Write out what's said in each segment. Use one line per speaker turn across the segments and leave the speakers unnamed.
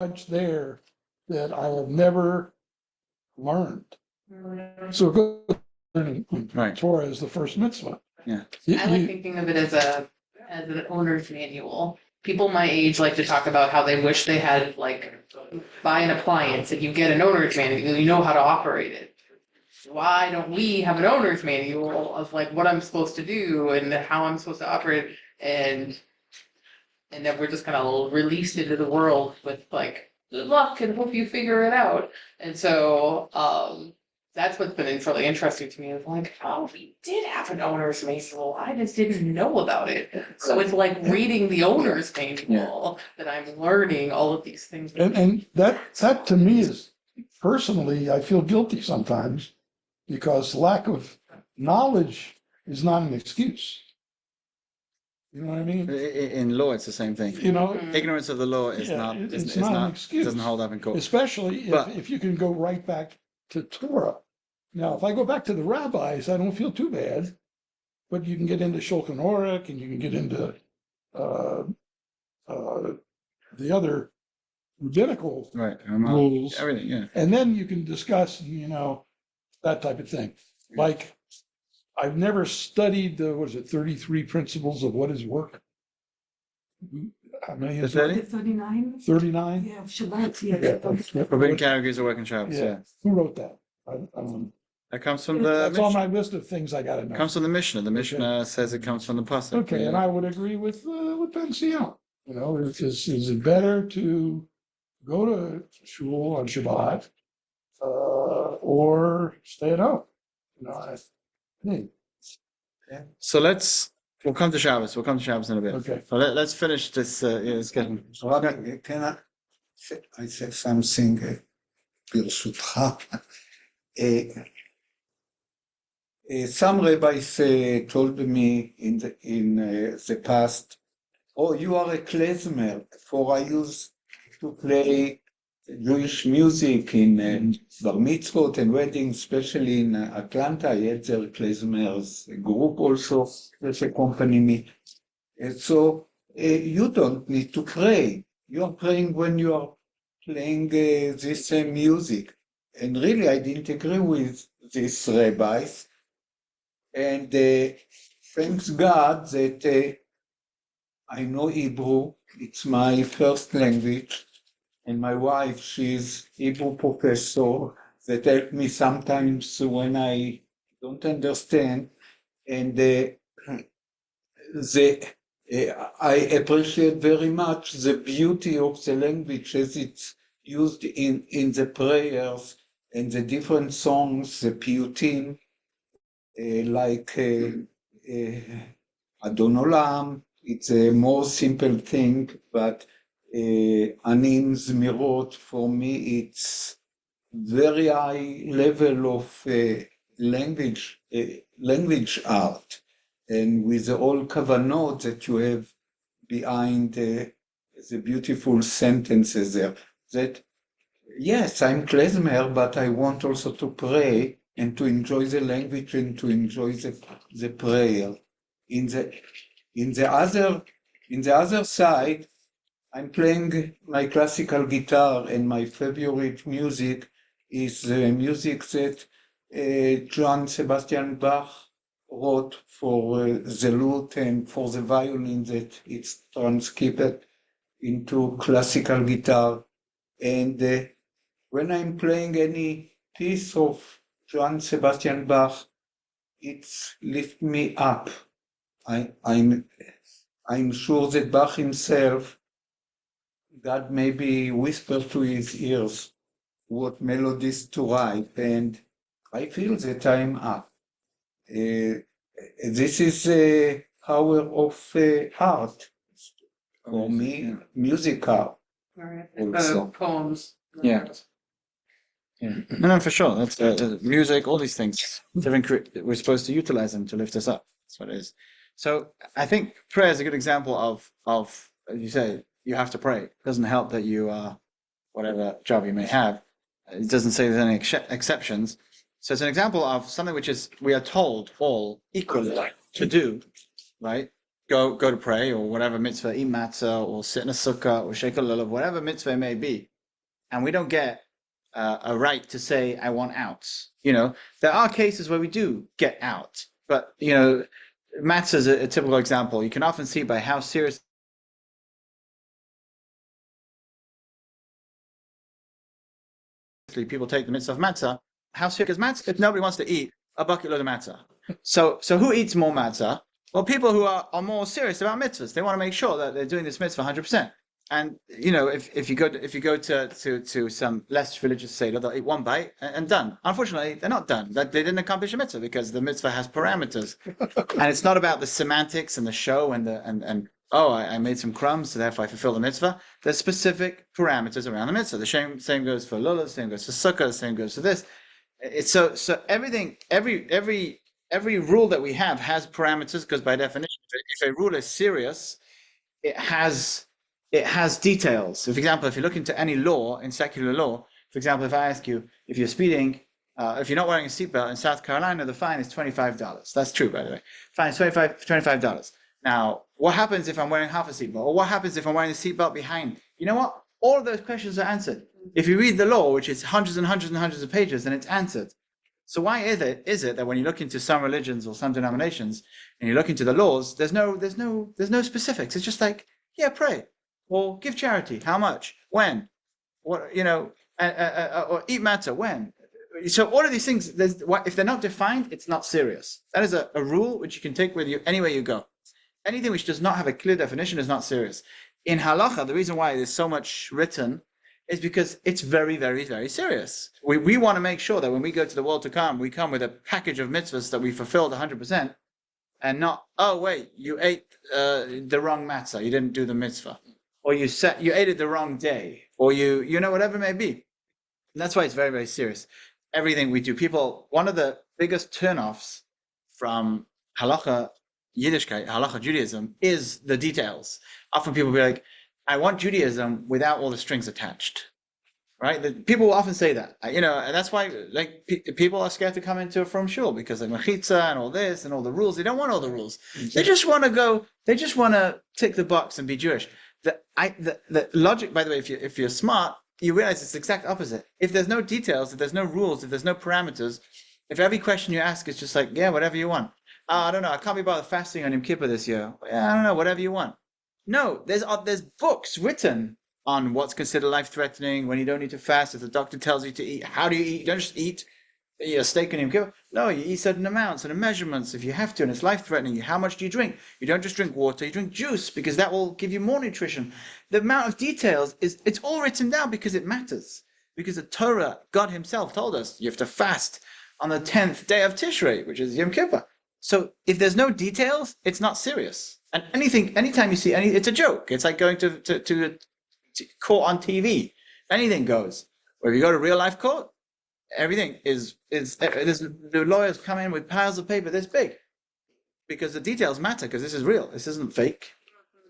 much there that I have never learned. So go learning
Right.
Torah is the first mitzvah.
Yeah.
I like thinking of it as an owner's manual. People my age like to talk about how they wish they had like buy an appliance and you get an owner's manual, you know how to operate it. Why don't we have an owner's manual of like what I'm supposed to do and how I'm supposed to operate and then we're just kind of released into the world with like good luck and hope you figure it out. And so that's what's been really interesting to me is like, oh, we did have an owner's manual. I just didn't know about it. So it's like reading the owner's manual that I'm learning all of these things.
And that to me is, personally, I feel guilty sometimes because lack of knowledge is not an excuse. You know what I mean?
In law, it's the same thing.
You know,
Ignorance of the law is not.
It's not an excuse.
Doesn't hold up in court.
Especially if you can go right back to Torah. Now, if I go back to the rabbis, I don't feel too bad. But you can get into Shulchan Aruch and you can get into the other rabbinical rules.
Everything, yeah.
And then you can discuss, that type of thing. Like, I've never studied the, 33 principles of what is work? How many is it?
39?
39?
Yeah, Shabbat, yeah.
Forbidden categories of work and Shabbos, yeah.
Who wrote that?
That comes from the
That's on
Mishnah.
my list of things I gotta know.
Comes from the Mishnah. The Mishnah says it comes from the Pasuk.
Okay, and I would agree with Ben Sion. Is it better to go to shul on Shabbat or stay at home?
So we'll come to Shabbos. We'll come to Shabbos in a bit.
Okay.
So let's finish this. It's getting.
Rabbi, can I say something, ברשותך? Some rabbis told me in the past, oh, you are a klezmer, for I used to play Jewish music in bar mitzvot and weddings, especially in Atlanta. I had their klezmers group also that accompany me. And so you don't need to pray. You are praying when you are playing this music. And really, I didn't agree with these rabbis. And thanks God that I know Hebrew. It's my first language. And my wife, she's Hebrew professor that helped me sometimes when I don't understand. And I appreciate very much the beauty of the language as it's used in the prayers and the different songs, the piyutim, like Adon Olam. It's a more simple thing, but Anim Zmirot, for me, it's very high level of language art, and with all kavanot that you have behind the beautiful sentences there. That yes, I'm klezmer, but I want also to pray and to enjoy the language and to enjoy the prayer. In the other side, I'm playing my classical guitar, and my favorite music is the music that Johann Sebastian Bach wrote for the lute and for the violin, that it's transcribed into classical guitar. And when I'm playing any piece of Johann Sebastian Bach, it's lift me up. I'm sure that Bach himself, God maybe whispered to his ears what melodies to write, and I feel that I'm up. This is the power of art for me, music art. Also.
Poems.
Yeah. Yeah. No, for sure. That's music, all these things. We're supposed to utilize them to lift us up. That's what it is. So I think prayer is a good example of, as you say, you have to pray. It doesn't help that you are whatever job you may have. It doesn't say there's any exceptions. So it's an example of something which is we are told all equally to do, right? Go to pray or whatever mitzvah, eat matzah or sit in a sukkah or shake a lulav, whatever mitzvah it may be. and we don't get a right to say I want out. There are cases where we do get out, but maths is a typical example. You can often see by how serious people take the mitzvah of matzah. How serious is matzah? If nobody wants to eat a bucket load of matzah, so who eats more matzah? Well, people who are more serious about mitzvahs. They want to make sure that they're doing this mitzvah 100%. And if you go to some less religious seder, they'll eat one bite and done. Unfortunately, they're not done. They didn't accomplish a mitzvah because the mitzvah has parameters, and it's not about the semantics and the show and I made some crumbs, so therefore I fulfill the mitzvah. There's specific parameters around the mitzvah. The same goes for lulav, same goes for sukkah, the same goes for this. It's so everything, every rule that we have has parameters because by definition, if a rule is serious, it has details. For example, if you look into any law in secular law, for example, if I ask you if you're speeding, if you're not wearing a seatbelt in South Carolina, the fine is $25. That's true, by the way. Fine is $25. Now, what happens if I'm wearing half a seatbelt? Or what happens if I'm wearing a seatbelt behind? You know what? All of those questions are answered. If you read the law, which is hundreds and hundreds and hundreds of pages, then it's answered. So why is it that when you look into some religions or some denominations and you look into the laws, there's no specifics. It's just like, yeah, pray or give charity. How much? When? What? Or eat matzah. When? So all of these things, if they're not defined, it's not serious. That is a rule which you can take with you anywhere you go. Anything which does not have a clear definition is not serious. In halacha, the reason why there's so much written is because it's very, very, very serious. We want to make sure that when we go to the world to come, we come with a package of mitzvahs that we fulfilled 100%, and not, oh wait, you ate the wrong matzah, you didn't do the mitzvah, or you ate it the wrong day, or whatever it may be. And that's why it's very, very serious. Everything we do, one of the biggest turnoffs from halacha Yiddishkeit, halacha Judaism, is the details. Often people be like, I want Judaism without all the strings attached, right? People will often say that, and that's why people are scared to come into a from shul because of mechitza and all this and all the rules. They don't want all the rules. They just want to go. They just want to tick the box and be Jewish. The logic, by the way, if you're smart, you realize it's the exact opposite. If there's no details, if there's no rules, if there's no parameters, if every question you ask is just like, yeah, whatever you want. I don't know. I can't be bothered fasting on Yom Kippur this year. Yeah, I don't know. Whatever you want. No, there's books written on what's considered life-threatening, when you don't need to fast, if the doctor tells you to eat, how do you eat? You don't just eat a steak on Yom Kippur. No, you eat certain amounts and measurements if you have to, and it's life-threatening. How much do you drink? You don't just drink water, you drink juice because that will give you more nutrition. The amount of details it's all written down because it matters. Because the Torah, God himself told us, you have to fast on the 10th day of Tishrei, which is Yom Kippur. So if there's no details, it's not serious. And anytime you see it's a joke. It's like going to court on TV. Anything goes. Or if you go to real life court, everything is the lawyers come in with piles of paper this big. Because the details matter, because this is real. This isn't fake.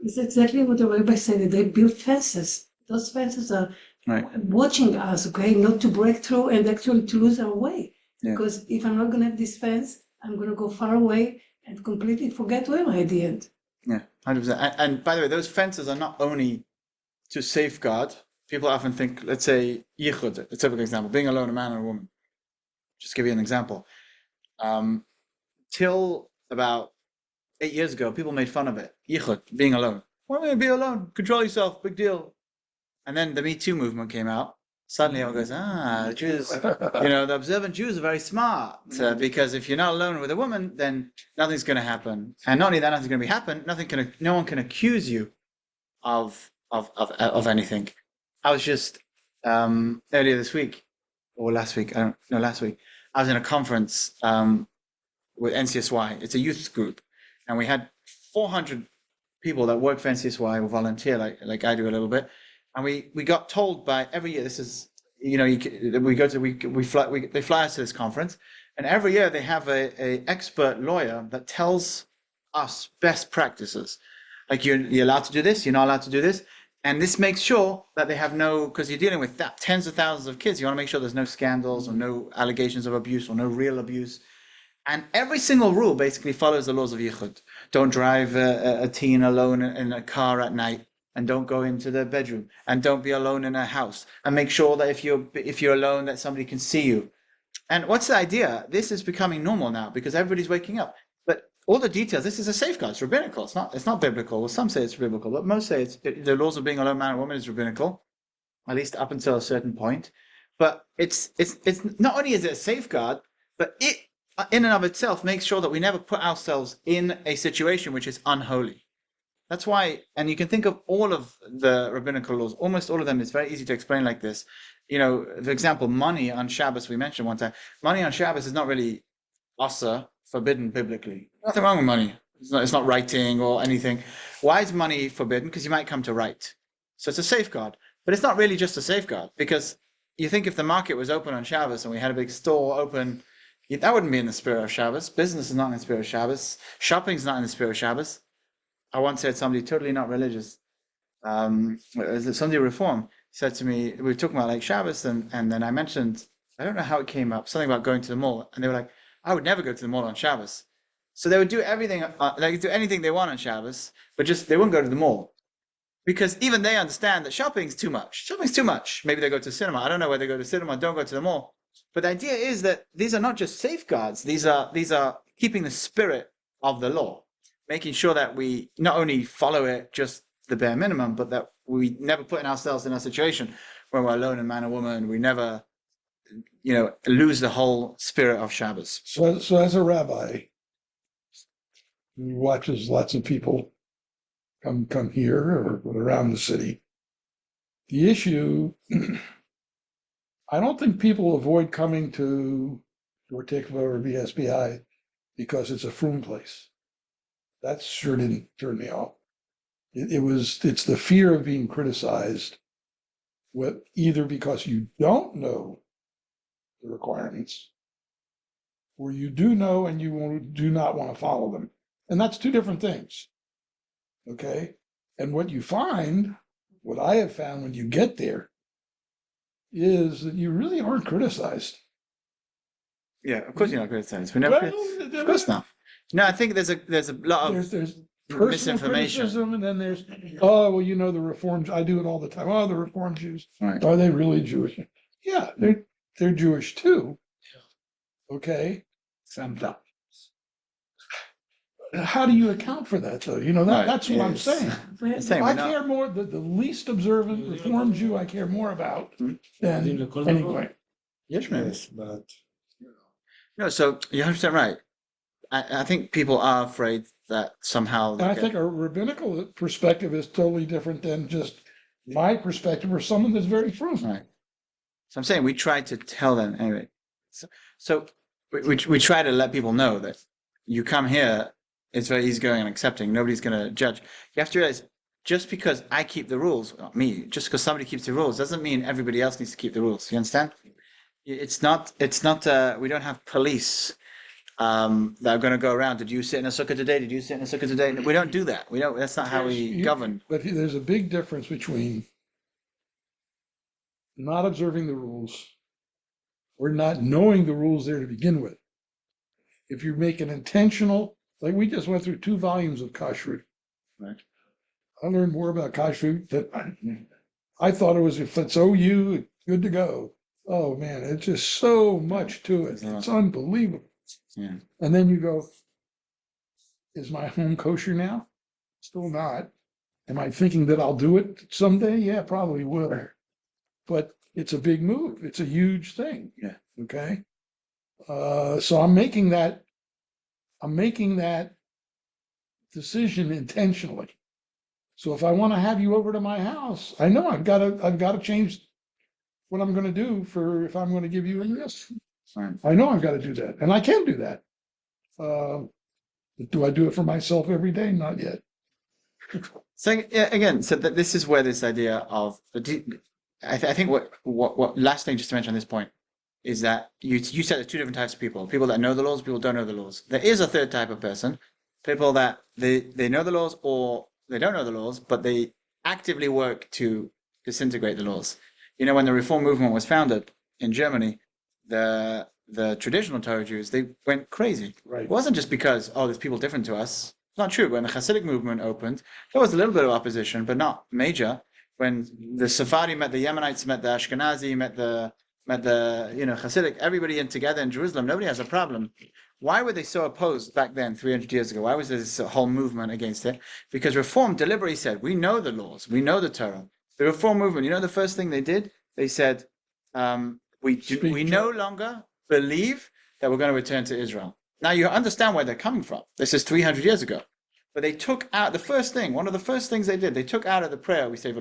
It's exactly what the rabbi said. They build fences. Those fences are watching us, okay, not to break through and actually to lose our way. Yeah. Because if I'm not going to have this fence, I'm going to go far away and completely forget where I at the end.
Yeah, 100%. And by the way, those fences are not only to safeguard. People often think, let's say, yichud, a typical example, being alone, a man and a woman. Just give you an example. Till about 8 years ago, people made fun of it. Yichud, being alone. Why am I going to be alone? Control yourself, big deal. And then the Me Too movement came out. Suddenly everyone goes, Jews, the observant Jews are very smart because if you're not alone with a woman, then nothing's going to happen. And not only that, nothing's going to happen. No one can accuse you of anything. I was just earlier this week or last week. Last week. I was in a conference with NCSY. It's a youth group, and we had 400 people that work for NCSY or volunteer like I do a little bit. And we got told by every year, this is, they fly us to this conference, and every year they have a expert lawyer that tells us best practices. Like you're allowed to do this, you're not allowed to do this. And this makes sure that they have because you're dealing with tens of thousands of kids, you want to make sure there's no scandals or no allegations of abuse or no real abuse. And every single rule basically follows the laws of Yichud. Don't drive a teen alone in a car at night. and don't go into the bedroom, and don't be alone in a house, and make sure that if you're alone, that somebody can see you. And what's the idea? This is becoming normal now because everybody's waking up. But all the details, this is a safeguard. It's rabbinical. It's not biblical. Well, some say it's biblical, but most say the laws of being a lone man or woman is rabbinical, at least up until a certain point. But it's not only is it a safeguard, but it in and of itself makes sure that we never put ourselves in a situation which is unholy. That's why, and you can think of all of the rabbinical laws, almost all of them. It's very easy to explain like this. For example, money on Shabbos, we mentioned one time, money on Shabbos is not really asa, forbidden biblically. Nothing wrong with money. It's not writing or anything. Why is money forbidden? Because you might come to write. So it's a safeguard. But it's not really just a safeguard, because you think if the market was open on Shabbos and we had a big store open, that wouldn't be in the spirit of Shabbos. Business is not in the spirit of Shabbos. Shopping is not in the spirit of Shabbos. I once heard somebody totally not religious, somebody reform, said to me, we were talking about like Shabbos, and then I mentioned, I don't know how it came up, something about going to the mall, and they were like, I would never go to the mall on Shabbos. So they would do everything, they could do anything they want on Shabbos, but just they wouldn't go to the mall. Because even they understand that shopping's too much. Shopping's too much. Maybe they go to cinema. I don't know whether they go to cinema, don't go to the mall. But the idea is that these are not just safeguards. These are keeping the spirit of the law, making sure that we not only follow it just the bare minimum, but that we never put ourselves in a situation where we're alone in man or woman. We never, lose the whole spirit of Shabbos.
So as a rabbi who watches lots of people come here or around the city, the issue, I don't think people avoid coming to Dor Tikva or BSBI because it's a frum place. That sure didn't turn me off. It's the fear of being criticized, either because you don't know the requirements, or you do know and you do not want to follow them. And that's two different things. Okay? And what I have found when you get there, is that you really aren't criticized.
Yeah, of course you're not criticized. Of course not. No, I think there's a lot of
there's personal criticism, and then there's the Reform. I do it all the time. Oh, the Reform Jews.
Right.
Are they really Jewish? Yeah, they're Jewish too. Okay.
Sometimes.
How do you account for that, though? That's what I'm saying. I care more, the least observant Reform Jew I care more about than anyway.
Yes, but
No, so you're 100% right. I think people are afraid that somehow.
And I think a rabbinical perspective is totally different than just my perspective or someone that's very frum.
Right. So I'm saying we try to tell them anyway. So we try to let people know that you come here, it's very easygoing and accepting. Nobody's going to judge. You have to realize, just because I keep the rules, not me, just because somebody keeps the rules doesn't mean everybody else needs to keep the rules. You understand? It's not, we don't have police that are going to go around. Did you sit in a sukkah today? Did you sit in a sukkah today? We don't do that. That's not how we govern.
But there's a big difference between not observing the rules or not knowing the rules there to begin with. If you make an intentional, like we just went through 2 volumes of kashrut.
Right.
I learned more about kashrut that I thought it was, if it's OU, good to go. Oh man, it's just so much to it. It's unbelievable.
Yeah.
And then you go, is my home kosher now? Still not. Am I thinking that I'll do it someday? Yeah, probably will. But it's a big move. It's a huge thing.
Yeah.
Okay. So I'm making that decision intentionally. So if I want to have you over to my house, I know I've got to change what I'm going to do if I'm going to give you a yes.
Right.
I know I've got to do that, and I can do that. Do I do it for myself every day? Not yet.
So again, so that this is where this idea of I think what last thing just to mention on this point is that you said there's 2 different types of people that know the laws, people who don't know the laws. There is a third type of person, people that they know the laws or they don't know the laws, but they actively work to disintegrate the laws. When the Reform movement was founded in Germany, the traditional Torah Jews, they went crazy.
Right.
It wasn't just because, there's people different to us. It's not true. When the Hasidic movement opened, there was a little bit of opposition, but not major. When the Sephardi met the Yemenites, met the Ashkenazi, met the Hasidic, everybody in together in Jerusalem, nobody has a problem. Why were they so opposed back then, 300 years ago? Why was there this whole movement against it? Because Reform deliberately said, we know the laws, we know the Torah. The Reform movement, the first thing they did? They said, we no longer believe that we're going to return to Israel. Now you understand where they're coming from. This is 300 years ago. But they took out one of the first things they did, they took out of the prayer, we say, we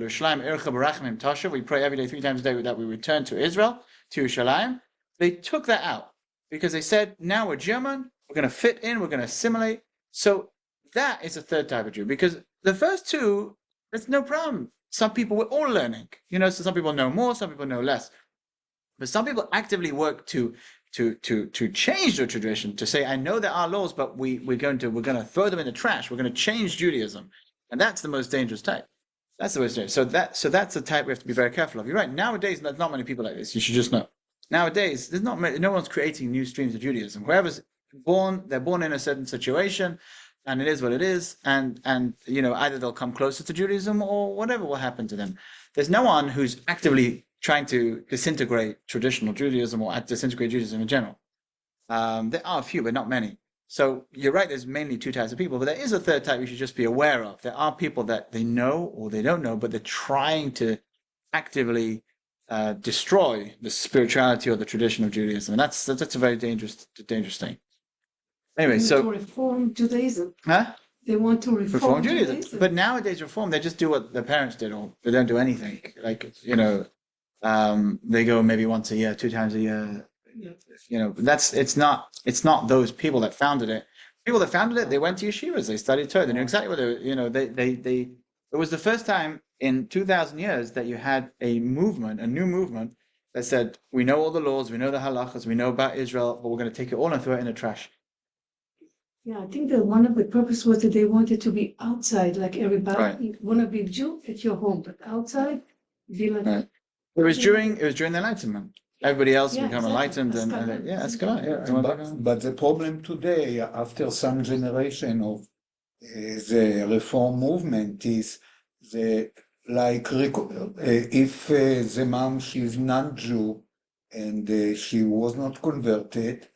pray every day 3 times a day that we return to Israel, to Yerushalayim. They took that out because they said, now we're German, we're going to fit in, we're going to assimilate. So that is a third type of Jew, because the first two, there's no problem. Some people, we're all learning, so some people know more, some people know less. But some people actively work to change the tradition, to say, I know there are laws, but we're going to throw them in the trash. We're going to change Judaism, and that's the most dangerous type. That's the most dangerous. So that's the type we have to be very careful of. You're right. Nowadays, there's not many people like this. You should just know. Nowadays, there's no one's creating new streams of Judaism. Whoever's born, they're born in a certain situation, and it is what it is. And either they'll come closer to Judaism or whatever will happen to them. There's no one who's actively trying to disintegrate traditional Judaism or disintegrate Judaism in general. There are a few, but not many. So you're right, there's mainly 2 types of people, but there is a third type you should just be aware of. There are people that they know or they don't know, but they're trying to actively destroy the spirituality or the tradition of Judaism. And that's a very dangerous thing. Anyway,
to reform Judaism.
Huh?
They want to reform
Judaism. But nowadays reform, they just do what their parents did, or they don't do anything. Like, they go maybe once a year, 2 times a year. It's not those people that founded it. People that founded it, they went to yeshivas, they studied Torah, they knew exactly what it was the first time in 2,000 years that you had a new movement that said, we know all the laws, we know the halachas, we know about Israel, but we're going to take it all and throw it in the trash.
Yeah, I think that one of the purpose was that they wanted to be outside, like everybody. Right. You want to be Jew at your home, but outside, be like. Right.
It was during the Enlightenment. Everybody else become enlightened, that's good.
But the problem today, after some generation of the reform movement, is if the mom, she's non-Jew and she was not converted,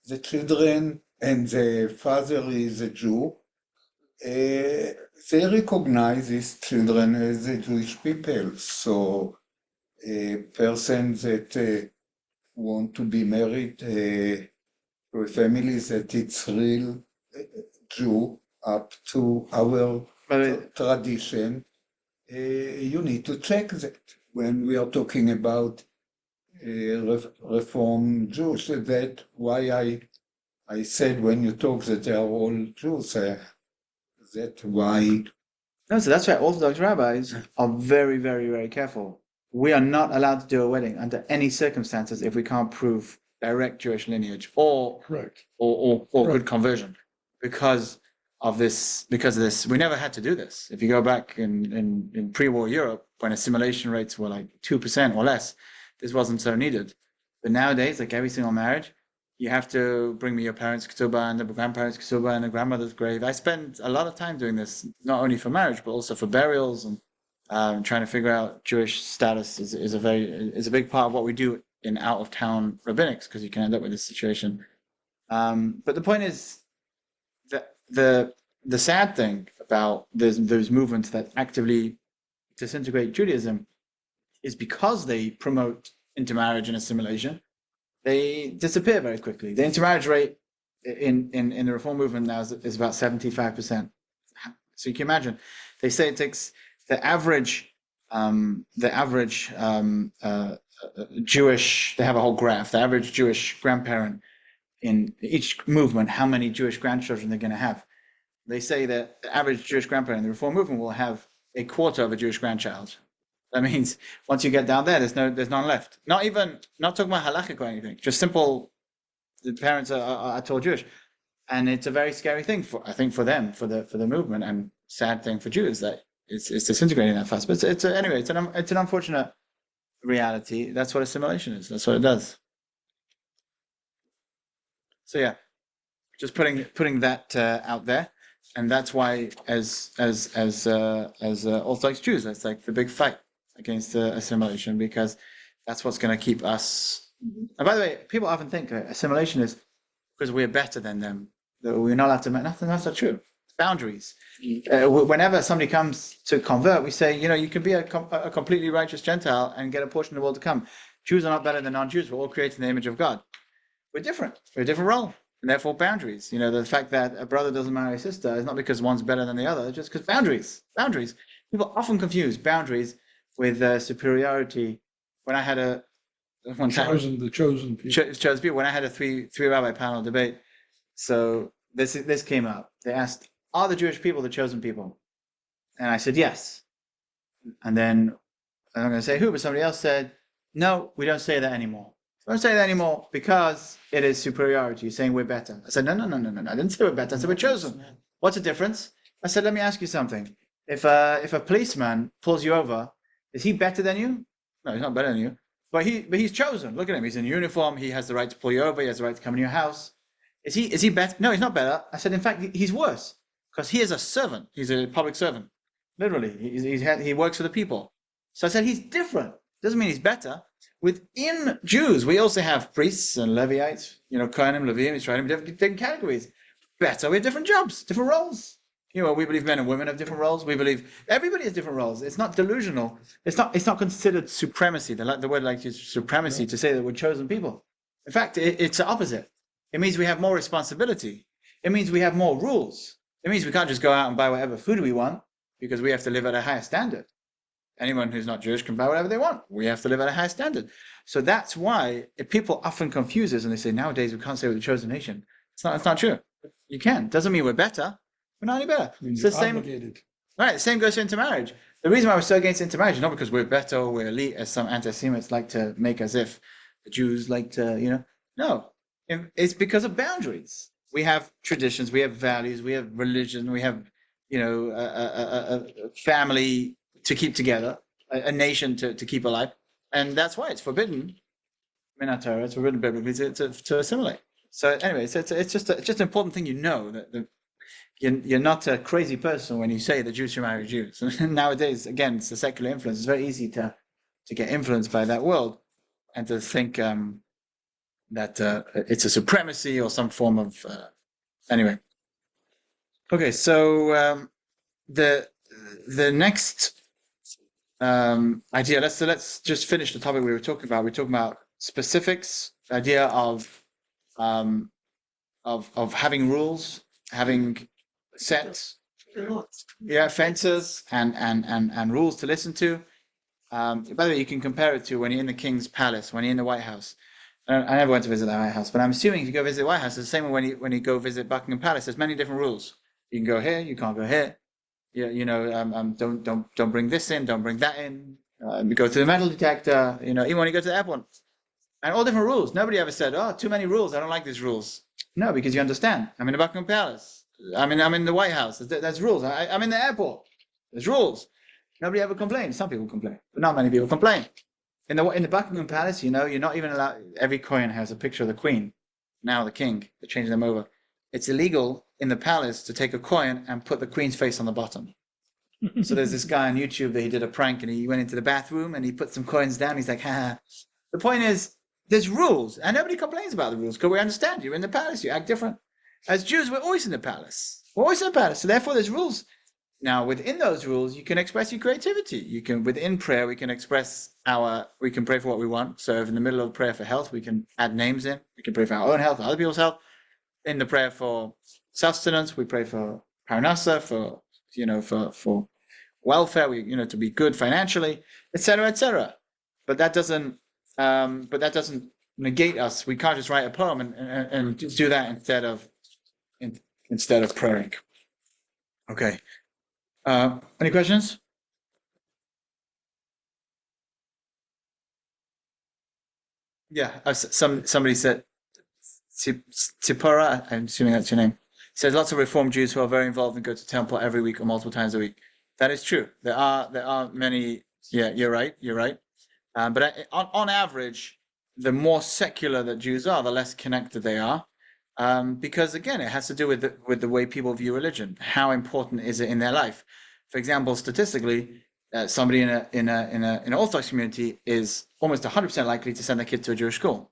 the children and the father is a Jew, they recognize these children as the Jewish people. So a person that want to be married to a family that it's real Jew up to our tradition, you need to check that when we are talking about Reform Jews. That's why I said when you talk that they are all Jews, that's why.
No, so that's why Orthodox rabbis are very, very, very careful. We are not allowed to do a wedding under any circumstances if we can't prove direct Jewish lineage or good conversion, because of this. We never had to do this. If you go back in pre-war Europe, when assimilation rates were like 2% or less, this wasn't so needed. But nowadays, like every single marriage, you have to bring me your parents' ketubah and the grandparents' ketubah and the grandmother's grave. I spend a lot of time doing this, not only for marriage but also for burials, and trying to figure out Jewish status is a big part of what we do in out of town rabbinics, because you can end up with this situation. But the point is that the sad thing about those movements that actively disintegrate Judaism is because they promote intermarriage and assimilation, they disappear very quickly. The intermarriage rate in the Reform movement now is about 75%. So you can imagine, they say it takes the average Jewish, they have a whole graph, the average Jewish grandparent in each movement, how many Jewish grandchildren they're going to have. They say that the average Jewish grandparent in the Reform movement will have a quarter of a Jewish grandchild. That means once you get down there, there's none left. Not talking about halachic or anything, just simple, the parents are told Jewish. And it's a very scary thing for them, for the movement, and sad thing for Jews that it's disintegrating that fast. But it's an unfortunate reality. That's what assimilation is. That's what it does. So yeah, just putting that out there. And that's why, as Orthodox Jews, that's like the big fight against assimilation, because that's what's going to keep us. And by the way, people often think assimilation is because we're better than them, that we're not allowed to. Nothing, that's not true. Boundaries. Whenever somebody comes to convert, we say, you can be a completely righteous Gentile and get a portion of the world to come. Jews are not better than non-Jews. We're all created in the image of God. We're different. We're a different role. And therefore boundaries. The fact that a brother doesn't marry a sister is not because one's better than the other, it's just because boundaries. People often confuse boundaries with superiority. When I had
The chosen people.
chose people, when I had a three rabbi panel debate, so this came up. They asked, are the Jewish people the chosen people? And I said, yes. And then I'm not going to say who, but somebody else said, no, we don't say that anymore. We don't say that anymore because it is superiority. You're saying we're better. I said, no. I didn't say we're better. I said we're chosen. What's the difference? I said, let me ask you something. If a policeman pulls you over, is he better than you? No, he's not better than you. But he's chosen. Look at him. He's in uniform. He has the right to pull you over. He has the right to come in your house. Is he better? No, he's not better. I said, in fact, he's worse because he is a servant. He's a public servant. Literally, he works for the people. So I said, he's different. Doesn't mean he's better. Within Jews, we also have priests and Levites, Kohanim, Levim, Israelim, different categories. Better, we have different jobs, different roles. We believe men and women have different roles. We believe everybody has different roles. It's not delusional. It's not considered supremacy. The word like is supremacy to say that we're chosen people. In fact, it's the opposite. It means we have more responsibility. It means we have more rules. It means we can't just go out and buy whatever food we want because we have to live at a higher standard. Anyone who's not Jewish can buy whatever they want. We have to live at a high standard. So that's why people often confuse us and they say, nowadays we can't say we're the chosen nation. It's not true. You can. Doesn't mean we're better. We're not any better. It's the same. Right. The same goes for intermarriage. The reason why we're so against intermarriage is not because we're better or we're elite, as some anti-Semites like to make as if the Jews like to, No. It's because of boundaries. We have traditions, we have values, we have religion, we have, a family to keep together, a nation to keep alive. And that's why it's forbidden. It's forbidden biblically to assimilate. So anyway, it's just an important thing that you're not a crazy person when you say the Jews should marry Jews. Nowadays, again, it's the secular influence. It's very easy to get influenced by that world and to think that it's a supremacy or some form of anyway. Okay, so the next idea. Let's just finish the topic we were talking about. We're talking about specifics. The idea of having rules, having sets, fences, and rules to listen to. By the way, you can compare it to when you're in the king's palace, when you're in the White House. I never went to visit the White House, but I'm assuming if you go visit the White House, it's the same when you go visit Buckingham Palace. There's many different rules. You can go here, you can't go here. Don't bring this in, don't bring that in. You go to the metal detector. Even when you go to the airport, and all different rules. Nobody ever said, "Oh, too many rules. I don't like these rules." No, because you understand. I'm in the Buckingham Palace. I'm in the White House. There's rules. I'm in the airport. There's rules. Nobody ever complains. Some people complain, but not many people complain. In the Buckingham Palace, you're not even allowed. Every coin has a picture of the Queen, now the King. They changed them over. It's illegal in the palace to take a coin and put the Queen's face on the bottom. So there's this guy on YouTube that he did a prank and he went into the bathroom and he put some coins down. He's like, ha. The point is, there's rules and nobody complains about the rules because we understand you're in the palace, you act different. As Jews, we're always in the palace. We're always in the palace. So therefore, there's rules. Now, within those rules, you can express your creativity. Within prayer, we can pray for what we want. So if in the middle of prayer for health, we can add names in. We can pray for our own health, other people's health. In the prayer for sustenance, we pray for paranasa, for welfare, to be good financially, etc., etc. But that doesn't negate us. We can't just write a poem and do that instead of praying. Okay. Any questions? Yeah, somebody said, Tipora, I'm assuming that's your name, says lots of Reform Jews who are very involved and go to temple every week or multiple times a week. That is true. There are many. Yeah, you're right. But on average, the more secular that Jews are, the less connected they are. Because again, it has to do with the way people view religion. How important is it in their life? For example, statistically, somebody in an Orthodox community is almost 100% likely to send their kid to a Jewish school.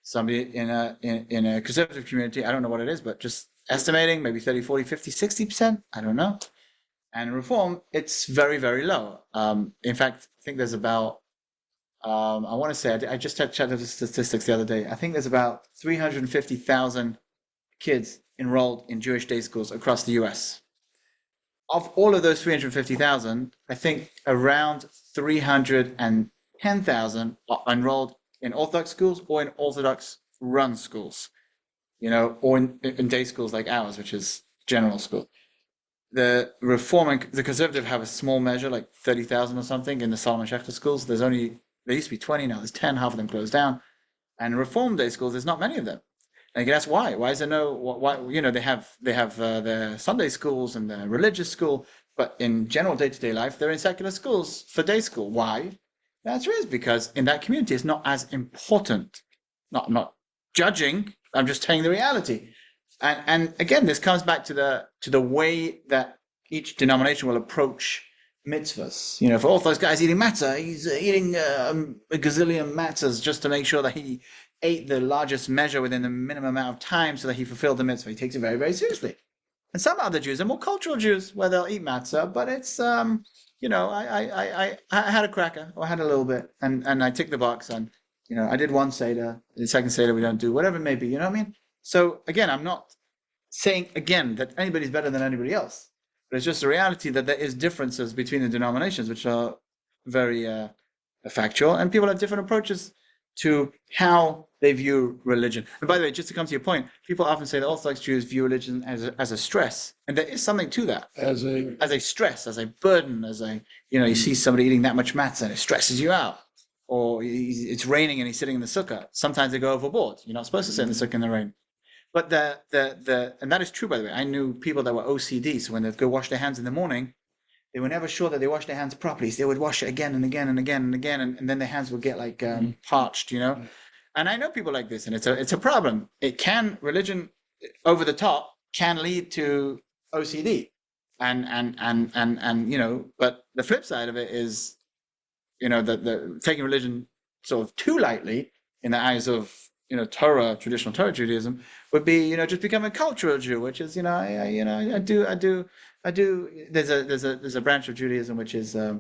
Somebody in a conservative community, I don't know what it is, but just estimating, maybe 30, 40, 50, 60%, I don't know. And in Reform, it's very, very low. In fact, I think there's about I want to say, I just checked the statistics the other day. I think there's about 350,000 kids enrolled in Jewish day schools across the US. Of all of those 350,000, I think around 310,000 are enrolled in Orthodox schools or in Orthodox run schools, or in day schools like ours, which is general school. The Reform and the Conservative have a small measure, like 30,000 or something, in the Solomon Schechter schools. There used to be 20, now there's 10, half of them closed down. And Reform day schools, there's not many of them. And you can ask why. Why is there no? Why they have their Sunday schools and their religious school, but in general day-to-day life, they're in secular schools for day school. Why? The answer is because in that community, it's not as important. Not judging. I'm just telling the reality. And again, this comes back to the way that each denomination will approach mitzvahs. For Orthodox guys eating matzah, he's eating a gazillion matzahs just to make sure that he ate the largest measure within the minimum amount of time so that he fulfilled the mitzvah. He takes it very, very seriously. And some other Jews are more cultural Jews where they'll eat matzah, but it's I had a cracker or I had a little bit and I ticked the box and I did one Seder, the second Seder we don't do, whatever it may be, you know what I mean? So again, I'm not saying again that anybody's better than anybody else. But it's just a reality that there is differences between the denominations, which are very factual, and people have different approaches to how they view religion. And by the way, just to come to your point, people often say that Orthodox Jews view religion as a stress, and there is something to that. As a stress, as a burden, you see somebody eating that much matzah and it stresses you out. Or it's raining and he's sitting in the sukkah. Sometimes they go overboard. You're not supposed to sit in the sukkah in the rain. But and that is true, by the way. I knew people that were OCD, so when they'd go wash their hands in the morning, they were never sure that they washed their hands properly. So they would wash it again and again and again and again, and then their hands would get like parched, And I know people like this, and it's a problem. Religion over the top can lead to OCD, and but the flip side of it is, the taking religion sort of too lightly in the eyes of traditional Torah Judaism would be, just become a cultural Jew, which is, I do. There's a branch of Judaism which is, I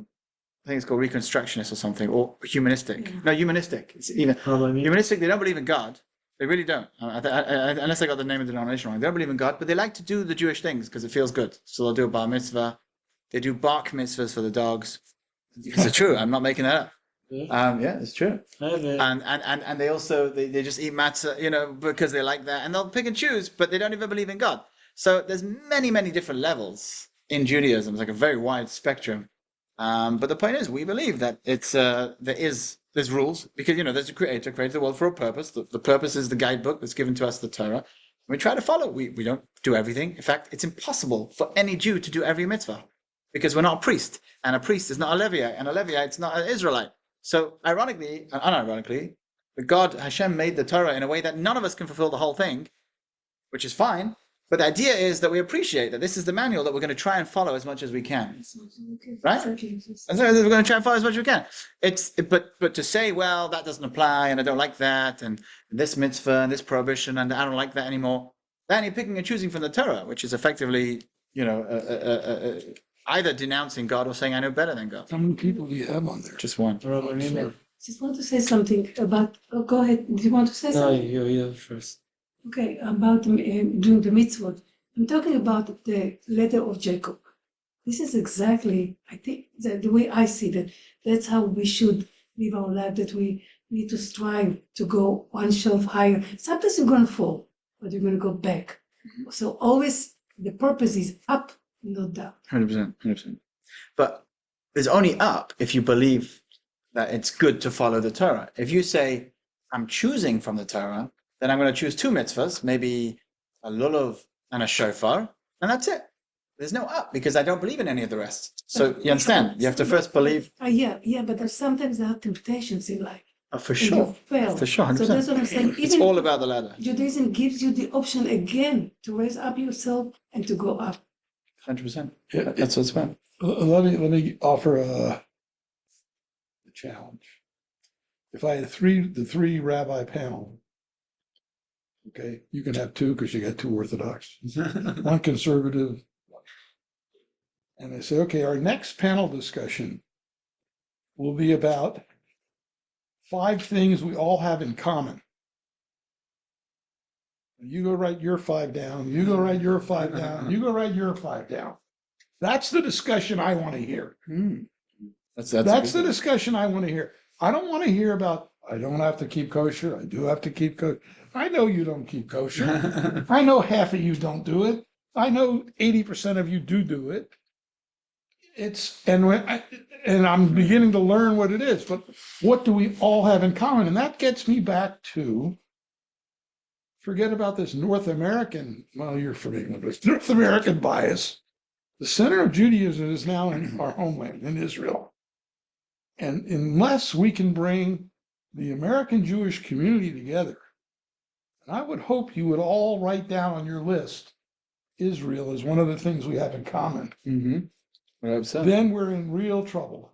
think it's called Reconstructionist or something, or humanistic. Yeah. No, humanistic. It's even humanistic. They don't believe in God. They really don't. Unless I got the name of the denomination wrong, they don't believe in God, but they like to do the Jewish things because it feels good. So they'll do a bar mitzvah. They do bark mitzvahs for the dogs. It's true. I'm not making that up. Yeah, it's true. And they also they just eat matzah, because they like that, and they'll pick and choose, but they don't even believe in God. So there's many different levels in Judaism. It's like a very wide spectrum. But the point is, we believe that there's rules because there's a creator created the world for a purpose. The purpose is the guidebook that's given to us, the Torah. We try to follow. We don't do everything. In fact, it's impossible for any Jew to do every mitzvah because we're not a priest, and a priest is not a Levite, and a Levite is not an Israelite. So ironically and unironically, God, Hashem, made the Torah in a way that none of us can fulfill the whole thing, which is fine. But the idea is that we appreciate that this is the manual that we're going to try and follow as much as we can. Right? And so we're going to try and follow as much as we can. But to say, well, that doesn't apply, and I don't like that, and this mitzvah and this prohibition, and I don't like that anymore, then you're picking and choosing from the Torah, which is effectively, either denouncing God or saying I know better than God.
How many people do you have on there?
Just one.
Just want to say something about. Oh, go ahead. Do you want to say something?
No, you first.
Okay, about doing the mitzvot. I'm talking about the letter of Jacob. This is exactly, I think, the way I see that. That's how we should live our life. That we need to strive to go one shelf higher. Sometimes you're going to fall, but you're going to go back. So always the purpose is up, not down.
100%. But it's only up if you believe that it's good to follow the Torah. If you say, I'm choosing from the Torah, then I'm going to choose 2 mitzvahs, maybe a lulav and a shofar, and that's it. There's no up because I don't believe in any of the rest. So you understand? You have to first believe.
Yeah, but sometimes there are temptations in life.
For
and
sure.
you fail.
For sure,
So
100%.
that's what I'm saying.
It's
Even
all about the ladder.
Judaism gives you the option again to raise up yourself and to go up.
100%.
Yeah,
That's what it's about.
let me offer a challenge. If I had the three rabbi panel, okay, you can have two because you got two Orthodox, one conservative. And I say, okay, our next panel discussion will be about 5 things we all have in common. You go write your 5 down, you go write your 5 down, you go write your 5 down. That's the discussion I want to hear.
That's
That's the discussion I want to hear. I don't want to hear about, I don't have to keep kosher. I do have to keep kosher. I know you don't keep kosher. I know half of you don't do it. I know 80% of you do it. And I'm beginning to learn what it is, but what do we all have in common? And that gets me back to, forget about this North American, well, you're familiar with this, North American bias. The center of Judaism is now in our homeland, in Israel. And unless we can bring the American Jewish community together, and I would hope you would all write down on your list, Israel is one of the things we have in common. Then we're in real trouble,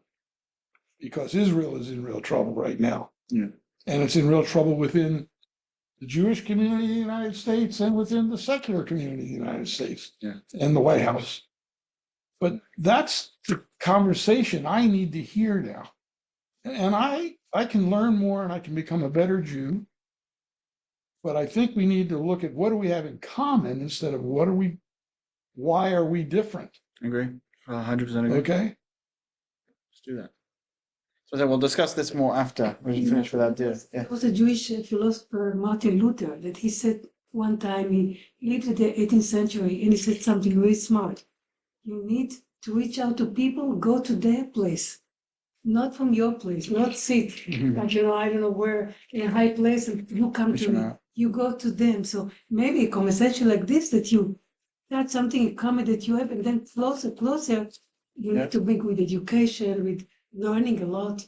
because Israel is in real trouble right now.
Yeah.
And it's in real trouble within the Jewish community of the United States and within the secular community of the United States and the White House. But that's the conversation I need to hear now. And I can learn more and I can become a better Jew. But I think we need to look at what do we have in common instead of why are we different?
Agree. 100% agree.
Okay?
Let's do that. So then we'll discuss this more after we finish with that deal. Yeah.
There was a Jewish philosopher, Martin Luther, that he said one time, he lived in the 18th century, and he said something really smart. You need to reach out to people, go to their place, not from your place, not sit, like, I don't know where, in a high place, and you come to me. You go to them. So maybe a conversation like this, that you that's something in common that you have, and then closer, you need to bring with education, with learning a lot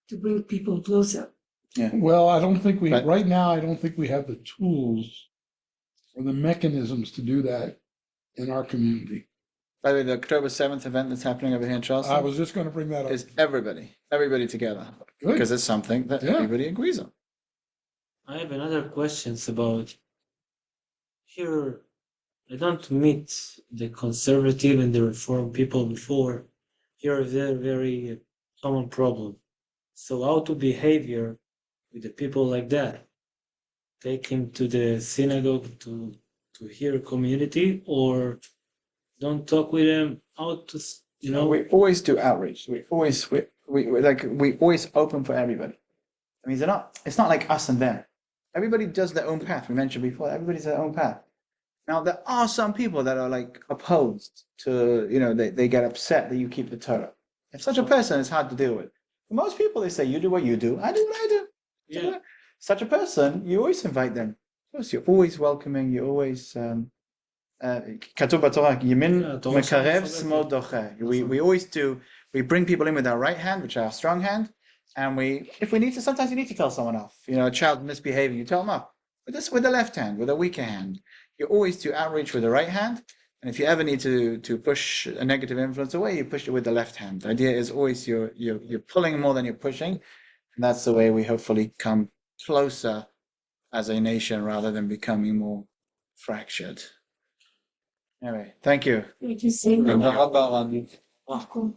to bring people closer.
Yeah.
Well, I don't think right now, I don't think we have the tools or the mechanisms to do that in our community.
By the way, the October 7th event that's happening over here in Charleston
I was just going to bring that up.
is everybody together.
Good.
Because it's something that everybody agrees on.
I have another questions about here. I don't meet the conservative and the reform people before. Here is a very common problem. So how to behavior with the people like that? Take him to the synagogue to hear community, or don't talk with them? How to
We always do outreach. We always open for everybody. I mean, it's not like us and them. Everybody does their own path. We mentioned before, everybody's their own path. Now, there are some people that are like opposed to, they get upset that you keep the Torah. If such a person is hard to deal with. For most people, they say, you do what you do, I do what I do.
Yeah.
Such a person, you always invite them. Of course, you're always welcoming, you're always, כתוב בתורה, ימין מקרב, שמאל דוחה. We always do, we bring people in with our right hand, which is our strong hand, and if we need to, sometimes you need to tell someone off. A child misbehaving, you tell them off. With the left hand, with a weaker hand. You always do outreach with the right hand, and if you ever need to push a negative influence away, you push it with the left hand. The idea is always you're pulling more than you're pushing, and that's the way we hopefully come closer as a nation rather than becoming more fractured. Anyway, thank you.
Thank you so much.
תודה רבה, רני.
Welcome.